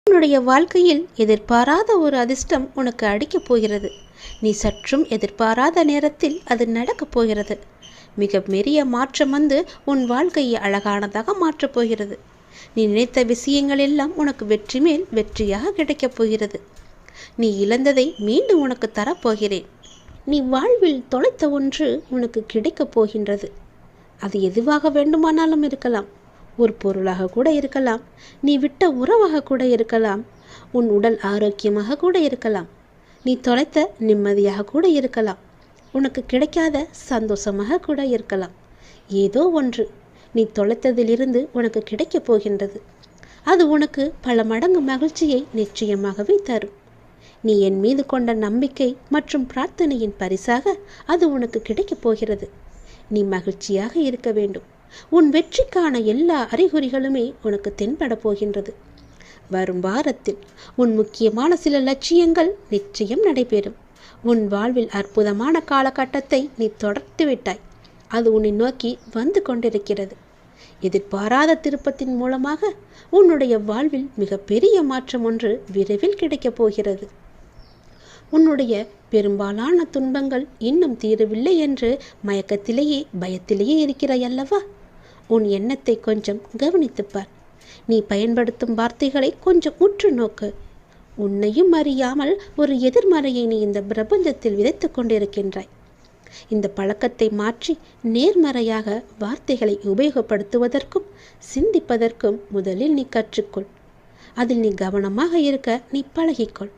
உன்னுடைய வாழ்க்கையில் எதிர்பாராத ஒரு அதிர்ஷ்டம் உனக்கு அடிக்கப் போகிறது. நீ சற்றும் எதிர்பாராத நேரத்தில் அது நடக்கப் போகிறது. மிக பெரிய மாற்றம் வந்து உன் வாழ்க்கையை அழகானதாக மாற்றப் போகிறது. நீ நினைத்த விஷயங்கள் எல்லாம் உனக்கு வெற்றி மேல் வெற்றியாக கிடைக்கப் போகிறது. நீ இழந்ததை மீண்டும் உனக்கு தரப்போகிறேன். நீ வாழ்வில் தொலைத்த ஒன்று உனக்கு கிடைக்கப் போகின்றது. அது எதுவாக வேண்டுமானாலும் இருக்கலாம். ஒரு பொருளாக கூட இருக்கலாம். நீ விட்ட உறவாக கூட இருக்கலாம். உன் உடல் ஆரோக்கியமாக கூட இருக்கலாம். நீ தொலைத்த நிம்மதியாக கூட இருக்கலாம். உனக்கு கிடைக்காத சந்தோஷமாக கூட இருக்கலாம். ஏதோ ஒன்று நீ தொலைத்ததிலிருந்து உனக்கு கிடைக்கப் போகின்றது. அது உனக்கு பல மடங்கு மகிழ்ச்சியை நிச்சயமாகவே தரும். நீ என் மீது கொண்ட நம்பிக்கை மற்றும் பிரார்த்தனையின் பரிசாக அது உனக்கு கிடைக்கப் போகிறது. நீ மகிழ்ச்சியாக இருக்க வேண்டும். உன் வெற்றிக்கான எல்லா அறிகுறிகளுமே உனக்கு தென்பட போகின்றது. வரும் வாரத்தில் உன் முக்கியமான சில லட்சியங்கள் நிச்சயம் நடைபெறும். உன் வாழ்வில் அற்புதமான காலகட்டத்தை நீ தொடர்ந்து விட்டாய். அது உன்னை நோக்கி வந்து கொண்டிருக்கிறது. எதிர்பாராத திருப்பத்தின் மூலமாக உன்னுடைய வாழ்வில் மிகப்பெரிய மாற்றம் ஒன்று விரைவில் கிடைக்கப் போகிறது. உன்னுடைய பெரும்பாலான துன்பங்கள் இன்னும் தீரவில்லை என்று மயக்கத்திலேயே பயத்திலேயே இருக்கிறாய் அல்லவா? உன் எண்ணத்தை கொஞ்சம் கவனித்துப்பார். நீ பயன்படுத்தும் வார்த்தைகளை கொஞ்சம் உற்று நோக்கு. உன்னையும் அறியாமல் ஒரு எதிர்மறையை நீ இந்த பிரபஞ்சத்தில் விதைத்து கொண்டிருக்கின்றாய். இந்த பழக்கத்தை மாற்றி நேர்மறையாக வார்த்தைகளை உபயோகப்படுத்துவதற்கும் சிந்திப்பதற்கும் முதலில் நீ கற்றுக்கொள். அதில் நீ கவனமாக இருக்க நீ பழகிக்கொள்.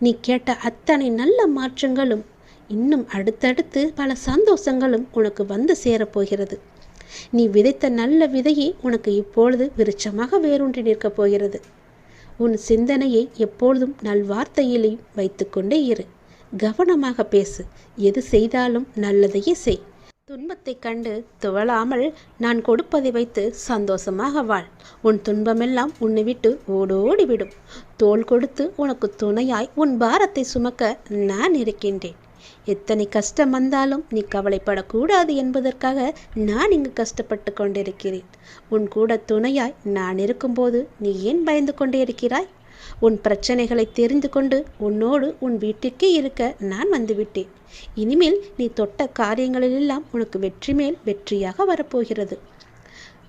நீ கேட்ட அத்தனை நல்ல மாற்றங்களும் இன்னும் அடுத்தடுத்து பல சந்தோஷங்களும் உனக்கு வந்து சேரப்போகிறது. நீ விதைத்த நல்ல விதையை உனக்கு இப்பொழுது விருட்சமாக வேரூன்றி நிற்கப் போகிறது. உன் சிந்தனையை எப்பொழுதும் நல்வார்த்தையிலே வைத்துக்கொண்டே இரு. கவனமாக பேசு. எது செய்தாலும் நல்லதையே செய். துன்பத்தை கண்டு துவளாமல் நான் கொடுப்பதை வைத்து சந்தோஷமாக வாழ். உன் துன்பமெல்லாம் உன்னை விட்டு ஓடோடிவிடும். தோள் கொடுத்து உனக்கு துணையாய் உன் பாரத்தை சுமக்க நான் இருக்கின்றேன். எத்தனை கஷ்டம் வந்தாலும் நீ கவலைப்படக்கூடாது என்பதற்காக நான் இங்கு கஷ்டப்பட்டு கொண்டிருக்கிறேன். உன் கூட துணையாய் நான் இருக்கும்போது நீ ஏன் பயந்து கொண்டே இருக்கிறாய்? உன் பிரச்சனைகளை தெரிந்து கொண்டு உன்னோடு உன் வீட்டிற்கே இருக்க நான் வந்துவிட்டேன். இனிமேல் நீ தொட்ட காரியங்களிலெல்லாம் உனக்கு வெற்றி மேல் வெற்றியாக வரப்போகிறது.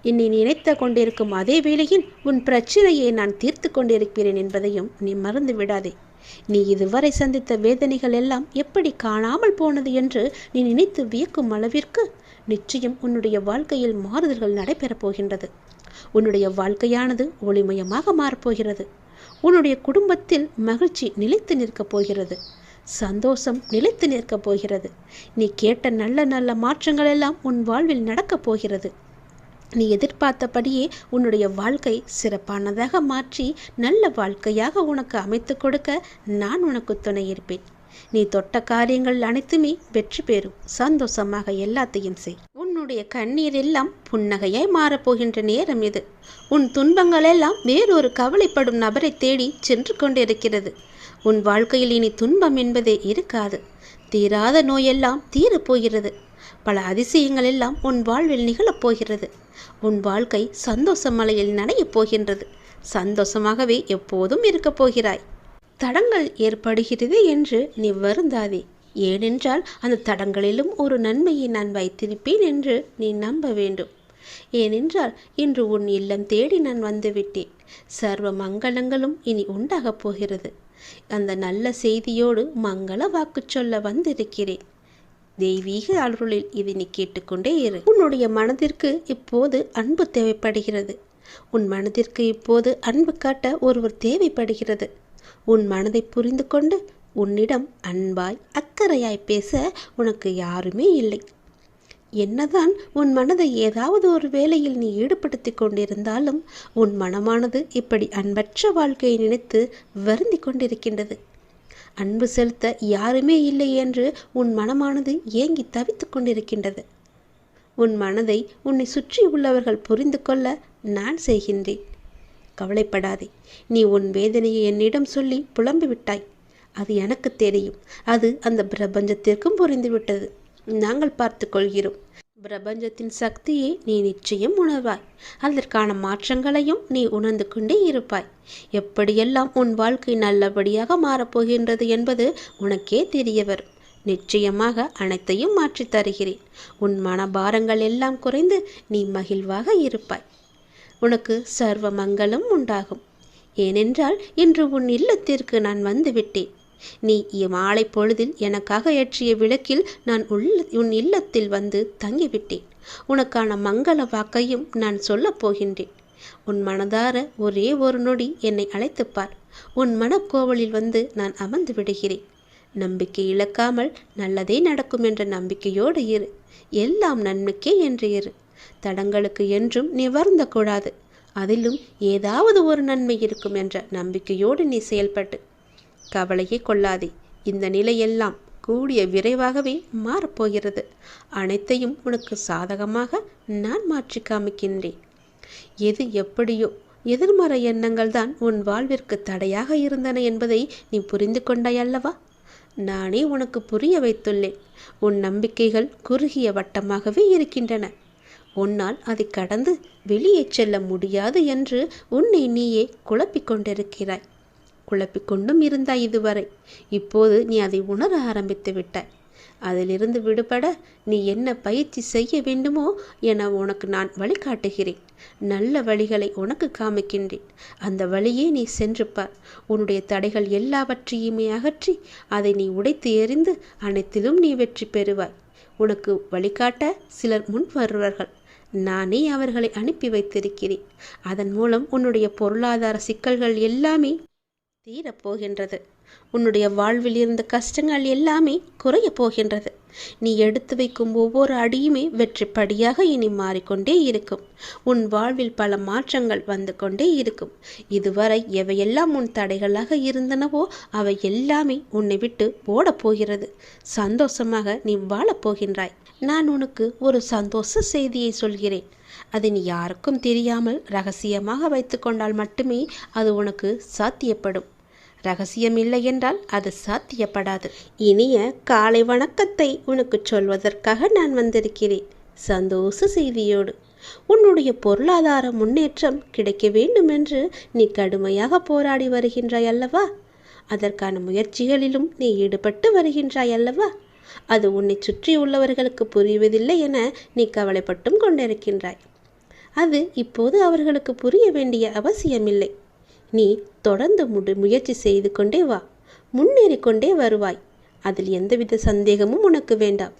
என்னை நினைத்து கொண்டிருக்கும் அதே வேளையில் உன் பிரச்சனையை நான் தீர்த்து கொண்டிருக்கிறேன் என்பதையும் நீ மறந்து விடாதே. நீ இதுவரை சந்தித்த வேதனைகள் எல்லாம் எப்படி காணாமல் போனது என்று நீ நினைத்து வியக்கும் அளவிற்கு நிச்சயம் உன்னுடைய வாழ்க்கையில் மாறுதல்கள் நடைபெறப் போகின்றது. உன்னுடைய வாழ்க்கையானது ஒளிமயமாக மாறப்போகிறது. உன்னுடைய குடும்பத்தில் மகிழ்ச்சி நிலைத்து நிற்கப் போகிறது. சந்தோஷம் நிலைத்து நிற்கப் போகிறது. நீ கேட்ட நல்ல நல்ல மாற்றங்கள் எல்லாம் உன் வாழ்வில் நடக்கப் போகிறது. நீ எதிர்பார்த்தபடியே உன்னுடைய வாழ்க்கை சிறப்பானதாக மாற்றி நல்ல வாழ்க்கையாக உனக்கு அமைத்து கொடுக்க நான் உனக்கு துணை இருப்பேன். நீ தொட்ட காரியங்கள் அனைத்துமே வெற்றி பெறும். சந்தோஷமாக எல்லாத்தையும் செய். உன்னுடைய கண்ணீர் எல்லாம் புன்னகையாய் மாறப்போகின்ற நேரம் இது. உன் துன்பங்கள் எல்லாம் வேறொரு கவலைப்படும் நபரை தேடி சென்று கொண்டிருக்கிறது. உன் வாழ்க்கையில் இனி துன்பம் என்பதே இருக்காது. தீராத நோயெல்லாம் தீரப்போகிறது. பல அதிசயங்கள் எல்லாம் உன் வாழ்வில் நிகழப்போகிறது. உன் வாழ்க்கை சந்தோஷ மலையில் நனையப் போகின்றது. சந்தோஷமாகவே எப்போதும் இருக்கப் போகிறாய். தடங்கள் ஏற்படுகிறது என்று நீ வருந்தாதே. ஏனென்றால் அந்த தடங்களிலும் ஒரு நன்மையை நான் வைத்திருப்பேன் என்று நீ நம்ப வேண்டும். ஏனென்றால் இன்று உன் இல்லம் தேடி நான் வந்துவிட்டேன். சர்வ மங்களங்களும் இனி உண்டாகப் போகிறது. அந்த நல்ல செய்தியோடு மங்கள வாக்கு சொல்ல வந்திருக்கிறேன். தெய்வீக அருளில் இதை நீ கேட்டுக்கொண்டே இரு. உன்னுடைய மனதிற்கு இப்போது அன்பு தேவைப்படுகிறது. உன் மனதிற்கு இப்போது அன்பு காட்ட ஒருவர் தேவைப்படுகிறது. உன் மனதை புரிந்து கொண்டு உன்னிடம் அன்பாய் அக்கறையாய் பேச உனக்கு யாருமே இல்லை. என்னதான் உன் மனதை ஏதாவது ஒரு வேளையில் நீ ஈடுபடுத்தி கொண்டிருந்தாலும் உன் மனமானது இப்படி அன்பற்ற வாழ்க்கையை நினைத்து வருந்தி கொண்டிருக்கின்றது. அன்பு செலுத்த யாருமே இல்லை என்று உன் மனமானது ஏங்கி தவித்து கொண்டிருக்கின்றது. உன் மனதை உன்னை சுற்றி உள்ளவர்கள் புரிந்து கொள்ள நான் செய்கின்றேன். கவலைப்படாதே. நீ உன் வேதனையை என்னிடம் சொல்லி புலம்பிவிட்டாய். அது எனக்கு தெரியும். அது அந்த பிரபஞ்சத்திற்கும் புரிந்துவிட்டது. நாங்கள் பார்த்து கொள்கிறோம். பிரபஞ்சத்தின் சக்தியை நீ நிச்சயம் உணர்வாய். அதற்கான மாற்றங்களையும் நீ உணர்ந்து கொண்டே இருப்பாய். எப்படியெல்லாம் உன் வாழ்க்கை நல்லபடியாக மாறப்போகின்றது என்பது உனக்கே தெரிய வரும். நிச்சயமாக அனைத்தையும் மாற்றித் தருகிறேன். உன் மனபாரங்கள் எல்லாம் குறைந்து நீ மகிழ்வாக இருப்பாய். உனக்கு சர்வ மங்களம் உண்டாகும். ஏனென்றால் இன்று உன் இல்லத்திற்கு நான் வந்துவிட்டேன். நீ மாலை பொழுதில் எனக்காக ஏற்றிய விளக்கில் நான் உன் இல்லத்தில் வந்து தங்கிவிட்டேன். உனக்கான மங்கள வாக்கையும் நான் சொல்லப் போகின்றேன். உன் மனதார ஒரே ஒரு நொடி என்னை அழைத்துப்பார். உன் மனக்கோவலில் வந்து நான் அமர்ந்து விடுகிறேன். நம்பிக்கை இழக்காமல் நல்லதே நடக்கும் என்ற நம்பிக்கையோடு இரு. எல்லாம் நன்மைக்கே என்று இரு. தடங்களுக்கு என்றும் நீ வருந்தக்கூடாது. அதிலும் ஏதாவது ஒரு நன்மை இருக்கும் என்ற நம்பிக்கையோடு நீ செயல்பட்டு கவலையே கொள்ளாதே. இந்த நிலையெல்லாம் கூடிய விரைவாகவே மாறப்போகிறது. அனைத்தையும் உனக்கு சாதகமாக நான் மாற்றி காமிக்கின்றேன். எது எப்படியோ எதிர்மறை எண்ணங்கள் தான் உன் வாழ்விற்கு தடையாக இருந்தன என்பதை நீ புரிந்து கொண்டாய் அல்லவா? நானே உனக்கு புரிய வைத்துள்ளேன். உன் நம்பிக்கைகள் குறுகிய வட்டமாகவே இருக்கின்றன. உன்னால் அதை கடந்து வெளியே செல்ல முடியாது என்று உன்னை நீயே குழப்பிக் கொண்டிருக்கிறாய். குழப்பிக்கொண்டும் இருந்தாய் இதுவரை. இப்போது நீ அதை உணர ஆரம்பித்து விட்டாய். அதிலிருந்து விடுபட நீ என்ன பயிற்சி செய்ய வேண்டுமோ என உனக்கு நான் வழிகாட்டுகிறேன். நல்ல வழிகளை உனக்கு காமிக்கின்றேன். அந்த வழியே நீ சென்று பார். உன்னுடைய தடைகள் எல்லாவற்றையுமே அகற்றி அதை நீ உடைத்து எறிந்து அனைத்திலும் நீ வெற்றி பெறுவாய். உனக்கு வழிகாட்ட சிலர் முன் வருவார்கள். நானே அவர்களை அனுப்பி வைத்திருக்கிறேன். அதன் மூலம் உன்னுடைய பொருளாதார சிக்கல்கள் எல்லாமே தீரப்போகின்றது. உன்னுடைய வாழ்வில் இருந்த கஷ்டங்கள் எல்லாமே குறைய போகின்றது. நீ எடுத்து வைக்கும் ஒவ்வொரு அடியுமே வெற்றிப்படியாக இனி மாறிக்கொண்டே இருக்கும். உன் வாழ்வில் பல மாற்றங்கள் வந்து கொண்டே இருக்கும். இதுவரை எவையெல்லாம் உன் தடைகளாக இருந்தனவோ அவை எல்லாமே உன்னை விட்டு ஓடப்போகிறது. சந்தோஷமாக நீ வாழப்போகின்றாய். நான் உனக்கு ஒரு சந்தோஷ செய்தியை சொல்கிறேன். அதை நீ யாருக்கும் தெரியாமல் ரகசியமாக வைத்து கொண்டால் மட்டுமே அது உனக்கு சாத்தியப்படும். ரகசியம் இல்லை என்றால் அது சாத்தியப்படாது. இனிய காலை வணக்கத்தை உனக்கு சொல்வதற்காக நான் வந்திருக்கிறேன். சந்தோஷ செய்தியோடு. உன்னுடைய பொருளாதார முன்னேற்றம் கிடைக்க வேண்டும் என்று நீ கடுமையாக போராடி வருகின்றாய் அல்லவா? அதற்கான முயற்சிகளிலும் நீ ஈடுபட்டு வருகின்றாய் அல்லவா? அது உன்னை சுற்றி உள்ளவர்களுக்கு புரிவதில்லை என நீ கவலைப்பட்டும் கொண்டிருக்கின்றாய். அது இப்போது அவர்களுக்கு புரிய வேண்டிய அவசியமில்லை. நீ தொடர்ந்து முயற்சி செய்து கொண்டே வா. முன்னேறி கொண்டே வருவாய். அதில் எந்தவித சந்தேகமும் உனக்கு வேண்டாம்.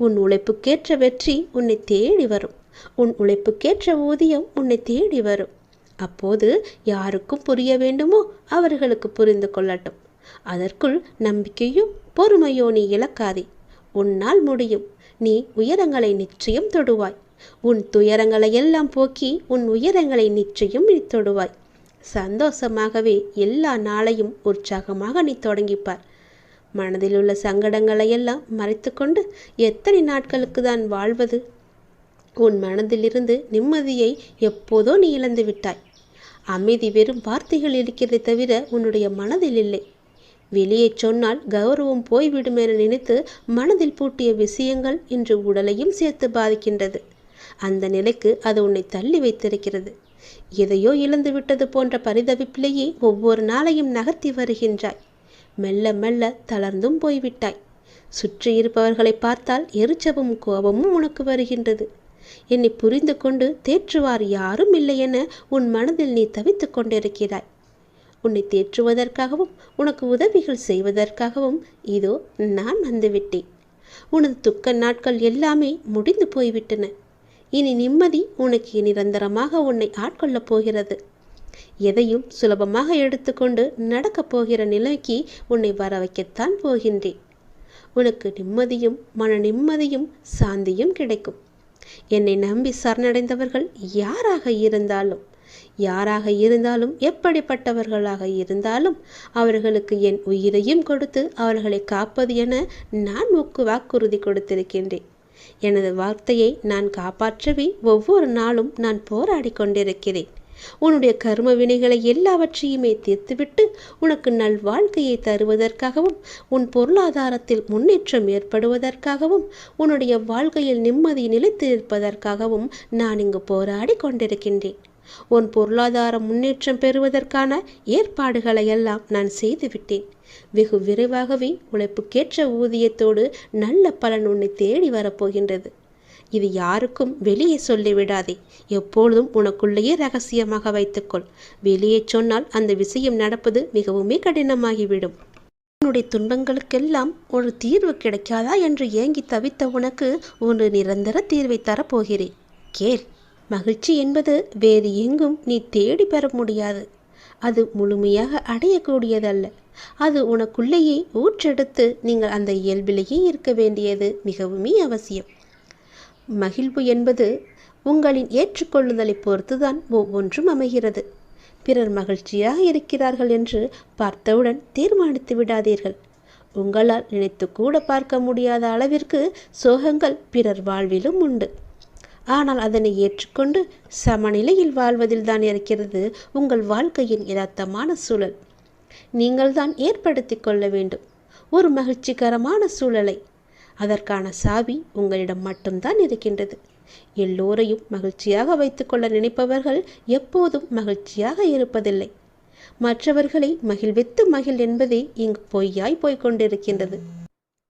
உன் உழைப்புக்கேற்ற வெற்றி உன்னை தேடி வரும். உன் உழைப்புக்கேற்ற ஊதியம் உன்னை தேடி வரும். அப்போது யாருக்கும் புரிய வேண்டுமோ அவர்களுக்கு புரிந்து கொள்ளட்டும். அதற்குள் நம்பிக்கையோ பொறுமையோ நீ இழக்காதே. உன்னால் முடியும். நீ உயரங்களை நிச்சயம் தொடுவாய். உன் துயரங்களை எல்லாம் போக்கி உன் உயரங்களை நிச்சயம் நீ தொடுவாய். சந்தோஷமாகவே எல்லா நாளையும் உற்சாகமாக நீ தொடங்கிப்பார். மனதில் உள்ள சங்கடங்களை எல்லாம் மறைத்து கொண்டு எத்தனை நாட்களுக்கு தான் வாழ்வது? உன் மனதிலிருந்து நிம்மதியை எப்போதோ நீ இழந்து விட்டாய். அமைதி வெறும் வார்த்தைகள் இருக்கிறதை தவிர உன்னுடைய மனதில் இல்லை. வெளியே சொன்னால் கௌரவம் போய்விடும் என நினைத்து மனதில் பூட்டிய விஷயங்கள் இன்று உடலையும் சேர்த்து பாதிக்கின்றது. அந்த நிலைக்கு அது உன்னை தள்ளி வைத்திருக்கிறது. எதையோ இழந்து விட்டது போன்ற பரிதவிப்பிலேயே ஒவ்வொரு நாளையும் நகர்த்தி வருகின்றாய். மெல்ல மெல்ல தளர்ந்தும் போய்விட்டாய். சுற்றி இருப்பவர்களை பார்த்தால் எரிச்சவும் கோபமும் உனக்கு வருகின்றது. என்னை புரிந்து கொண்டு தேற்றுவார் யாரும் இல்லை என உன் மனதில் நீ தவித்து கொண்டிருக்கிறாய். உன்னை தேற்றுவதற்காகவும் உனக்கு உதவிகள் செய்வதற்காகவும் இதோ நான் வந்துவிட்டேன். உனது துக்க நாட்கள் எல்லாமே முடிந்து போய்விட்டன. இனி நிம்மதி உனக்கு நிரந்தரமாக உன்னை ஆட்கொள்ளப் போகிறது. எதையும் சுலபமாக எடுத்துக்கொண்டு நடக்கப் போகிற நிலைக்கு உன்னை வர வைக்கத்தான் போகின்றேன். உனக்கு நிம்மதியும் மன நிம்மதியும் சாந்தியும் கிடைக்கும். என்னை நம்பி சரணடைந்தவர்கள் யாராக இருந்தாலும் எப்படிப்பட்டவர்களாக இருந்தாலும் அவர்களுக்கு என் உயிரையும் கொடுத்து அவர்களை காப்பது என நான் வாக்குறுதி கொடுத்திருக்கின்றேன். எனது வார்த்தையை நான் காப்பாற்றவே ஒவ்வொரு நாளும் நான் போராடி கொண்டிருக்கிறேன். உன்னுடைய கர்ம வினைகளை எல்லாவற்றையுமே தீர்த்துவிட்டு உனக்கு நல் வாழ்க்கையை தருவதற்காகவும், உன் பொருளாதாரத்தில் முன்னேற்றம் ஏற்படுவதற்காகவும், உன்னுடைய வாழ்க்கையில் நிம்மதி நிலைத்து இருப்பதற்காகவும் நான் இங்கு போராடி கொண்டிருக்கின்றேன். உன் பொருளாதார முன்னேற்றம் பெறுவதற்கான ஏற்பாடுகளை எல்லாம் நான் செய்துவிட்டேன். வெகு விரைவாகவே உழைப்புக்கேற்ற ஊதியத்தோடு நல்ல பலன் உன்னை தேடி வரப்போகின்றது. இது யாருக்கும் வெளியே சொல்லிவிடாதே. எப்பொழுதும் உனக்குள்ளேயே ரகசியமாக வைத்துக்கொள். வெளியே சொன்னால் அந்த விஷயம் நடப்பது மிகவுமே கடினமாகிவிடும். உன்னுடைய துன்பங்களுக்கெல்லாம் ஒரு தீர்வு கிடைக்காதா என்று ஏங்கி தவித்த உனக்கு ஒரு நிரந்தர தீர்வை தரப்போகிறேன். கேள். மகிழ்ச்சி என்பது வேறு எங்கும் நீ தேடி பெற முடியாது. அது முழுமையாக அடையக்கூடியதல்ல. அது உனக்குள்ளேயே ஊற்றெடுத்து நீங்கள் அந்த இயல்பிலேயே இருக்க வேண்டியது மிகவுமே அவசியம். மகிழ்வு என்பது உங்களின் ஏற்றுக்கொள்ளுதலை பொறுத்துதான் ஒவ்வொன்றும் அமைகிறது. பிறர் மகிழ்ச்சியாக இருக்கிறார்கள் என்று பார்த்தவுடன் தீர்மானித்து விடாதீர்கள். உங்களால் நினைத்து கூட பார்க்க முடியாத அளவிற்கு சோகங்கள் பிறர் வாழ்விலும் உண்டு. ஆனால் அதனை ஏற்றுக்கொண்டு சமநிலையில் வாழ்வதில் தான் இருக்கிறது உங்கள் வாழ்க்கையின் யதார்த்தமான சூழல். நீங்கள் தான் ஏற்படுத்தி கொள்ள வேண்டும் ஒரு மகிழ்ச்சிகரமான சூழலை. அதற்கான சாவி உங்களிடம் மட்டும்தான் இருக்கின்றது. எல்லோரையும் மகிழ்ச்சியாக வைத்துக்கொள்ள நினைப்பவர்கள் எப்போதும் மகிழ்ச்சியாக இருப்பதில்லை. மற்றவர்களை மகிழ்வித்து மகிழ் என்பதே இங்கு பொய்யாய் போய்கொண்டிருக்கின்றது.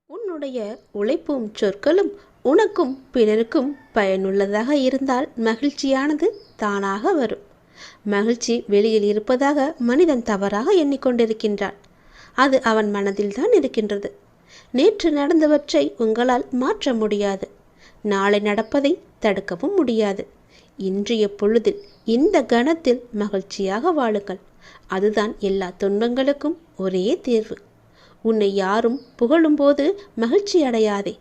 உன்னுடைய உழைப்பும் சொற்களும் உனக்கும் பிறருக்கும் பயனுள்ளதாக இருந்தால் மகிழ்ச்சியானது தானாக வரும். மகிழ்ச்சி வெளியில் இருப்பதாக மனிதன் தவறாக எண்ணிக்கொண்டிருக்கின்றான். அது அவன் மனதில்தான் இருக்கின்றது. நேற்று நடந்தவற்றை உங்களால் மாற்ற முடியாது. நாளை நடப்பதை தடுக்கவும் முடியாது. இன்றைய பொழுதில் இந்த கணத்தில் மகிழ்ச்சியாக வாழுங்கள். அதுதான் எல்லா துன்பங்களுக்கும் ஒரே தீர்வு. உன்னை யாரும் புகழும்போது மகிழ்ச்சி அடையாதே.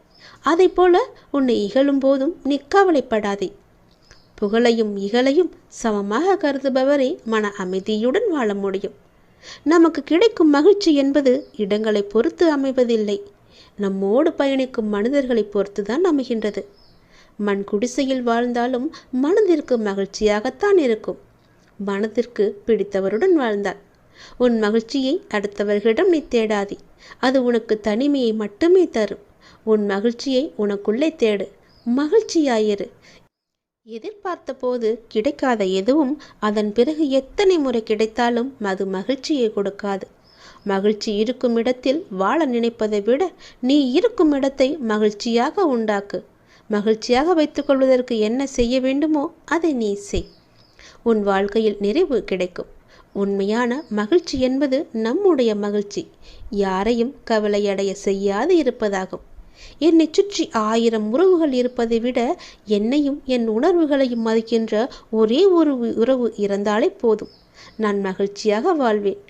அதை போல உன்னை இகழும் போதும் நீ கவலைப்படாதே. புகழையும் இகழையும் சமமாக கருதுபவரே மன அமைதியுடன் வாழ முடியும். நமக்கு கிடைக்கும் மகிழ்ச்சி என்பது இடங்களை பொறுத்து அமைவதில்லை. நம்மோடு பயணிக்கும் மனிதர்களை பொறுத்துதான் அமைகின்றது. மண் குடிசையில் வாழ்ந்தாலும் மனதிற்கு மகிழ்ச்சியாகத்தான் இருக்கும். மனதிற்கு பிடித்தவருடன் வாழ்ந்தாள். உன் மகிழ்ச்சியை அடுத்தவர்களிடம் நீ தேடாதே. அது உனக்கு தனிமையை மட்டுமே தரும். உன் மகிழ்ச்சியை உனக்குள்ளே தேடு. மகிழ்ச்சியாயிரு. எதிர்பார்த்த போது கிடைக்காத எதுவும் அதன் பிறகு எத்தனை முறை கிடைத்தாலும் அது மகிழ்ச்சியை கொடுக்காது. மகிழ்ச்சி இருக்கும் இடத்தில் வாழ நினைப்பதை விட நீ இருக்கும் இடத்தை மகிழ்ச்சியாக உண்டாக்கு. மகிழ்ச்சியாக வைத்துக்கொள்வதற்கு என்ன செய்ய வேண்டுமோ அதை நீ செய். உன் வாழ்க்கையில் நிறைவு கிடைக்கும். உண்மையான மகிழ்ச்சி என்பது நம்முடைய மகிழ்ச்சி யாரையும் கவலையடைய செய்யாது இருப்பதாகும். என்னை சுற்றி 1000 உறவுகள் இருப்பதை விட என்னையும் என் உணர்வுகளையும் மதிக்கின்ற ஒரே ஒரு உறவு இருந்தாலே போதும். நான் மகிழ்ச்சியாக வாழ்வேன்.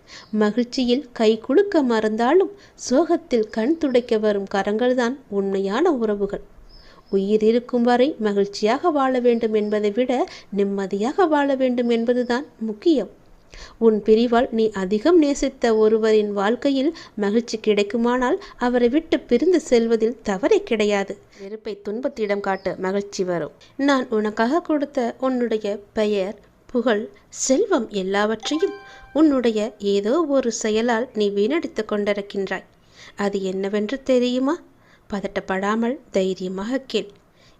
மகிழ்ச்சியில் கை குலுக்க மறந்தாலும் சோகத்தில் கண் துடைக்க வரும் கரங்கள்தான் உண்மையான உறவுகள். உயிர் இருக்கும் வரை மகிழ்ச்சியாக வாழ வேண்டும் என்பதை விட நிம்மதியாக வாழ வேண்டும் என்பதுதான் முக்கியம். உன் பிரிவால் நீ அதிகம் நேசித்த ஒருவரின் வாழ்க்கையில் மகிழ்ச்சி கிடைக்குமானால் அவரை விட்டு பிரிந்து செல்வதில் தவறே கிடையாது. வெறுப்பை துன்பத்திடம் காட்ட மகிழ்ச்சி வரும். நான் உனக்காக கொடுத்த உன்னுடைய பெயர், புகழ், செல்வம் எல்லாவற்றையும் உன்னுடைய ஏதோ ஒரு செயலால் நீ வீணடித்து கொண்டிருக்கின்றாய். அது என்னவென்று தெரியுமா? பதட்டப்படாமல் தைரியமாக கேள்.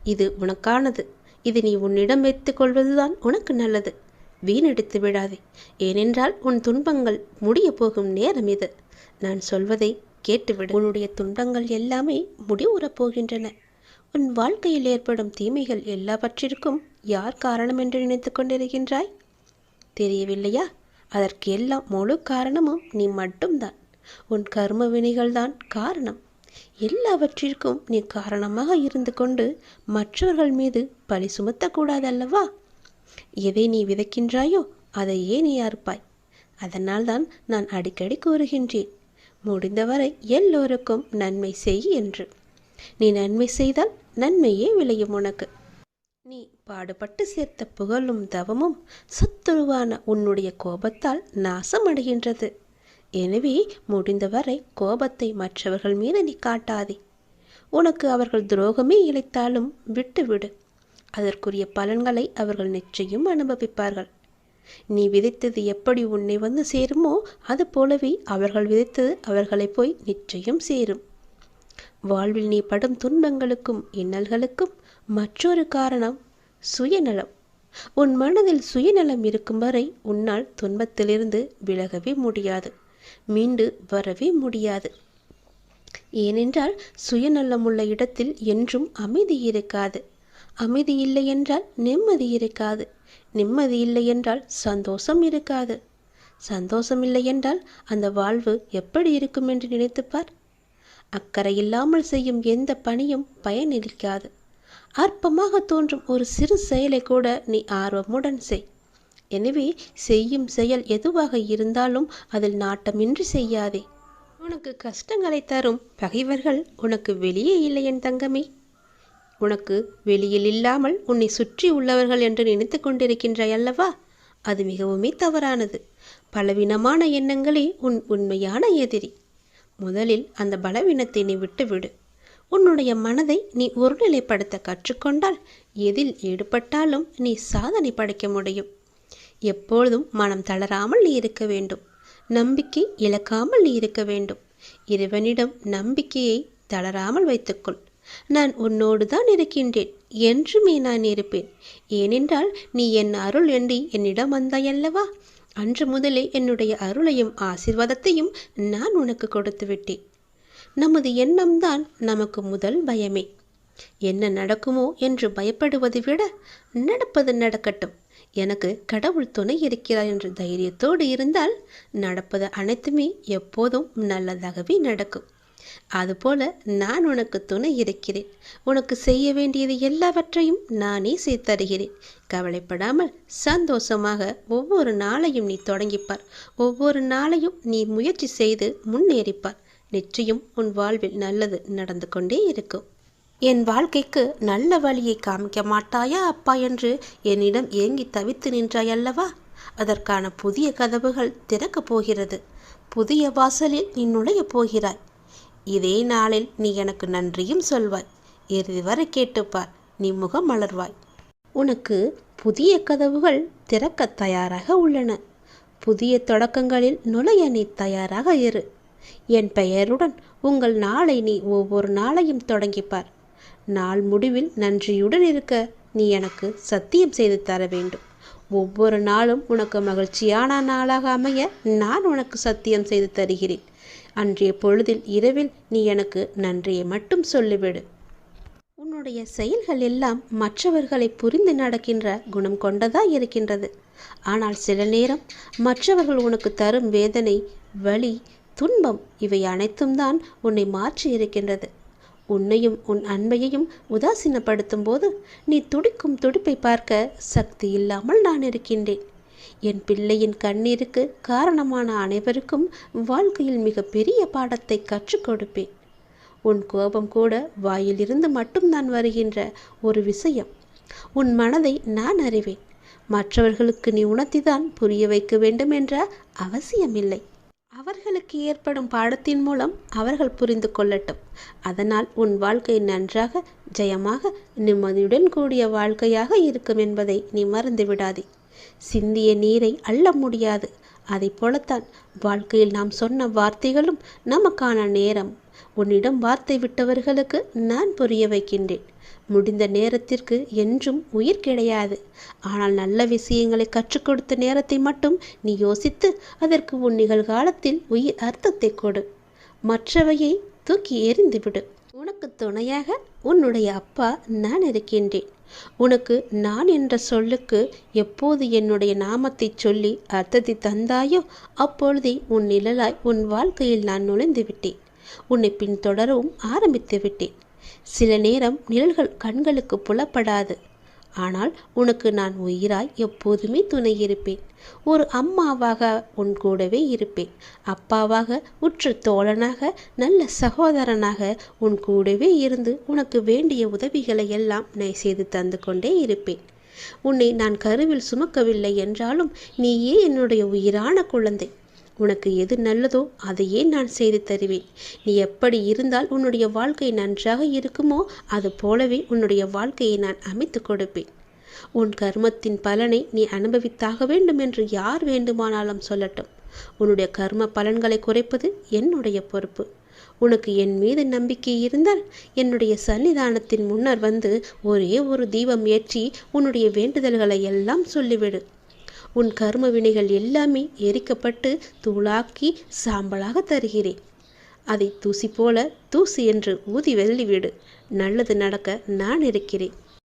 இது உனக்கானது. இது நீ உன்னிடம் வைத்துக் கொள்வதுதான் உனக்கு நல்லது. வீணடித்து விடாதே. ஏனென்றால் உன் துன்பங்கள் முடிய போகும் நேரம் இது. நான் சொல்வதை கேட்டுவிடு. உன்னுடைய துன்பங்கள் எல்லாமே முடிவுறப் போகின்றன. உன் வாழ்க்கையில் ஏற்படும் தீமைகள் எல்லாவற்றிற்கும் யார் காரணம் என்று நினைத்து கொண்டிருக்கின்றாய்? தெரியவில்லையா? அதற்கு எல்லாம் முழு காரணமும் நீ மட்டும்தான். உன் கர்ம வினைகள்தான் காரணம். எல்லாவற்றிற்கும் நீ காரணமாக இருந்து கொண்டு மற்றவர்கள் மீது பழி சுமத்தக்கூடாதல்லவா? எதை நீ விதைக்கின்றாயோ அதையே நீ அறுப்பாய். அதனால்தான் நான் அடிக்கடி கூறுகின்றேன், முடிந்தவரை எல்லோருக்கும் நன்மை செய் என்று. நீ நன்மை செய்தால் நன்மையே விளையும் உனக்கு. நீ பாடுபட்டு சேர்த்த புகழும் தவமும் சத்துருவான உன்னுடைய கோபத்தால் நாசமடைகின்றது. எனவே முடிந்தவரை கோபத்தை மற்றவர்கள் மீது நீ காட்டாதே. உனக்கு அவர்கள் துரோகமே இழைத்தாலும் விட்டுவிடு. அதற்குரிய பலன்களை அவர்கள் நிச்சயம் அனுபவிப்பார்கள். நீ விதைத்தது எப்படி உன்னை வந்து சேருமோ அது போலவே அவர்கள் விதைத்தது அவர்களை போய் நிச்சயம் சேரும். வாழ்வில் நீ படும் துன்பங்களுக்கும் இன்னல்களுக்கும் மற்றொரு காரணம் சுயநலம். உன் மனதில் சுயநலம் இருக்கும் வரை உன்னால் துன்பத்திலிருந்து விலகவே முடியாது, மீண்டு வரவே முடியாது. ஏனென்றால் சுயநலம் உள்ள இடத்தில் என்றும் அமைதி இருக்காது. அமைதி இல்லை என்றால் நிம்மதி இருக்காது. நிம்மதி இல்லை என்றால் சந்தோஷம் இருக்காது. சந்தோஷம் இல்லை என்றால் அந்த வாழ்வு எப்படி இருக்கும் என்று நினைத்துப்பார். அக்கறை இல்லாமல் செய்யும் எந்த பணியும் பயனளிக்காது. அற்பமாக தோன்றும் ஒரு சிறு செயலை கூட நீ ஆர்வமுடன் செய். எனவே செய்யும் செயல் எதுவாக இருந்தாலும் அதில் நாட்டமின்றி செய்யாதே. உனக்கு கஷ்டங்களை தரும் பகைவர்கள் உனக்கு வெளியே இல்லை என் தங்கமே. உனக்கு வெளியில் இல்லாமல் உன்னை சுற்றி உள்ளவர்கள் என்று நினைத்து கொண்டிருக்கின்றாய் அல்லவா? அது மிகவுமே தவறானது. பலவீனமான எண்ணங்களே உன் உண்மையான எதிரி. முதலில் அந்த பலவீனத்தை நீ விட்டுவிடு. உன்னுடைய மனதை நீ ஒருநிலைப்படுத்த கற்றுக்கொண்டால் எதில் ஈடுபட்டாலும் நீ சாதனை படைக்க முடியும். எப்பொழுதும் மனம் தளராமல் நீ இருக்க வேண்டும். நம்பிக்கை இழக்காமல் நீ இருக்க வேண்டும். இறைவனிடம் நம்பிக்கையை தளராமல் வைத்துக்கொள். நான் உன்னோடு தான் இருக்கின்றேன், என்றுமே நான் இருப்பேன். ஏனென்றால் நீ என் அருள் எண்ணி என்னிடம் வந்தாயல்லவா? அன்று முதலே என்னுடைய அருளையும் ஆசீர்வாதத்தையும் நான் உனக்கு கொடுத்து விட்டேன். நமது எண்ணம்தான் நமக்கு முதல் பயமே. என்ன நடக்குமோ என்று பயப்படுவதை விட நடப்பது நடக்கட்டும், எனக்கு கடவுள் துணை இருக்கிறார் என்ற தைரியத்தோடு இருந்தால் நடப்பது அனைத்துமே எப்போதும் நல்லதாகவே நடக்கும். அதுபோல நான் உனக்கு துணை இருக்கிறேன். உனக்கு செய்ய வேண்டியது எல்லாவற்றையும் நானே செய்து தருகிறேன். கவலைப்படாமல் சந்தோஷமாக ஒவ்வொரு நாளையும் நீ தொடங்கிப்பார். ஒவ்வொரு நாளையும் நீ முயற்சி செய்து முன்னேறிப்பார். நிச்சயம் உன் வாழ்வில் நல்லது நடந்து கொண்டே இருக்கும். என் வாழ்க்கைக்கு நல்ல வழியை காமிக்க மாட்டாயா அப்பா என்று என்னிடம் ஏங்கி தவித்து நின்றாய் அல்லவா? அதற்கான புதிய கதவுகள் திறக்கப் போகிறது. புதிய வாசலில் நீ நுழையப் போகிறாய். இதே நாளில் நீ எனக்கு நன்றியும் சொல்வாய். இறுதி வரை கேட்டுப்பார், நீ முகம் மலர்வாய். உனக்கு புதிய கதவுகள் திறக்க தயாராக உள்ளன. புதிய தொடக்கங்களில் நுழைய நீ தயாராக இரு. என் பெயருடன் உங்கள் நாளை நீ ஒவ்வொரு நாளையும் தொடங்கிப்பார். நாள் முடிவில் நன்றியுடன் இருக்க நீ எனக்கு சத்தியம் செய்து தர வேண்டும். ஒவ்வொரு நாளும் உனக்கு மகிழ்ச்சியான நாளாக அமைய நான் உனக்கு சத்தியம் செய்து தருகிறேன். அன்றைய பொழுதில் இரவில் நீ எனக்கு நன்றியை மட்டும் சொல்லிவிடு. உன்னுடைய செயல்கள் எல்லாம் மற்றவர்களை புரிந்து நடக்கின்ற குணம் கொண்டதா இருக்கின்றது. ஆனால் சில நேரம் மற்றவர்கள் உனக்கு தரும் வேதனை, வலி, துன்பம் இவை அனைத்தும் தான் உன்னை மாற்றி இருக்கின்றது. உன்னையும் உன் அன்பையையும் உதாசீனப்படுத்தும் போது நீ துடிக்கும் துடிப்பை பார்க்க சக்தி இல்லாமல் நான் இருக்கின்றேன். என் பிள்ளையின் கண்ணீருக்கு காரணமான அனைவருக்கும் வாழ்க்கையில் மிக பெரிய பாடத்தை கற்றுக் கொடுப்பேன். உன் கோபம் கூட வாயிலிருந்து மட்டும்தான் வருகின்ற ஒரு விஷயம். உன் மனதை நான் அறிவேன். மற்றவர்களுக்கு நீ உணர்த்திதான் புரிய வைக்க வேண்டும் என்ற அவசியமில்லை. அவர்களுக்கு ஏற்படும் பாடத்தின் மூலம் அவர்கள் புரிந்து கொள்ளட்டும். அதனால் உன் வாழ்க்கை நன்றாக, ஜெயமாக, நிம்மதியுடன் கூடிய வாழ்க்கையாக இருக்கும் என்பதை நீ மறந்து விடாதே. சிந்திய நீரை அள்ள முடியாது. அதை போலத்தான் வாழ்க்கையில் நாம் சொன்ன வார்த்தைகளும் நமக்கான நேரம். உன்னிடம் வார்த்தை விட்டவர்களுக்கு நான் புரிய வைக்கின்றேன். முடிந்த நேரத்திற்கு என்றும் உயிர் கிடையாது. ஆனால் நல்ல விஷயங்களை கற்றுக் கொடுத்த நேரத்தை மட்டும் நீ யோசித்து அதற்கு உன் நிகழ்காலத்தில் உயிர் அர்த்தத்தை கொடு. மற்றவையை தூக்கி எறிந்துவிடு. உனக்கு துணையாக உன்னுடைய அப்பா நான் இருக்கின்றேன். உனக்கு நான் என்ற சொல்லுக்கு எப்போது என்னுடைய நாமத்தை சொல்லி அர்த்தத்தை தந்தாயோ அப்பொழுதே உன் நிழலாய் உன் வாழ்க்கையில் நான் நுழைந்து விட்டேன். உன்னை பின்தொடரவும் ஆரம்பித்து விட்டேன். சில நேரம் நிழல்கள் கண்களுக்கு புலப்படாது. ஆனால் உனக்கு நான் உயிராய் எப்போதுமே துணை இருப்பேன். ஒரு அம்மாவாக உன் கூடவே இருப்பேன். அப்பாவாக, உற்ற தோழனாக, நல்ல சகோதரனாக உன் கூடவே இருந்து உனக்கு வேண்டிய உதவிகளை எல்லாம் நான் செய்து தந்து கொண்டே இருப்பேன். உன்னை நான் கருவில் சுமக்கவில்லை என்றாலும் நீயே என்னுடைய உயிரான குழந்தை. உனக்கு எது நல்லதோ அதையே நான் செய்து தருவேன். நீ எப்படி இருந்தால் உன்னுடைய வாழ்க்கை நன்றாக இருக்குமோ அது போலவே உன்னுடைய வாழ்க்கையை நான் அமைத்து கொடுப்பேன். உன் கர்மத்தின் பலனை நீ அனுபவித்தாக வேண்டும் என்று யார் வேண்டுமானாலும் சொல்லட்டும். உன்னுடைய கர்ம பலன்களை குறைப்பது என்னுடைய பொறுப்பு. உனக்கு என் மீது நம்பிக்கை இருந்தால் என்னுடைய சன்னிதானத்தின் முன்னர் வந்து ஒரே ஒரு தீபம் ஏற்றி உன்னுடைய வேண்டுதல்களை எல்லாம் சொல்லிவிடு. உன் கர்ம வினைகள் எல்லாமே எரிக்கப்பட்டு தூளாக்கி சாம்பலாக தருகிறேன். அதை தூசி போல தூசி என்று ஊதி வெள்ளிவிடு. நல்லது நடக்க நான் இருக்கிறேன்.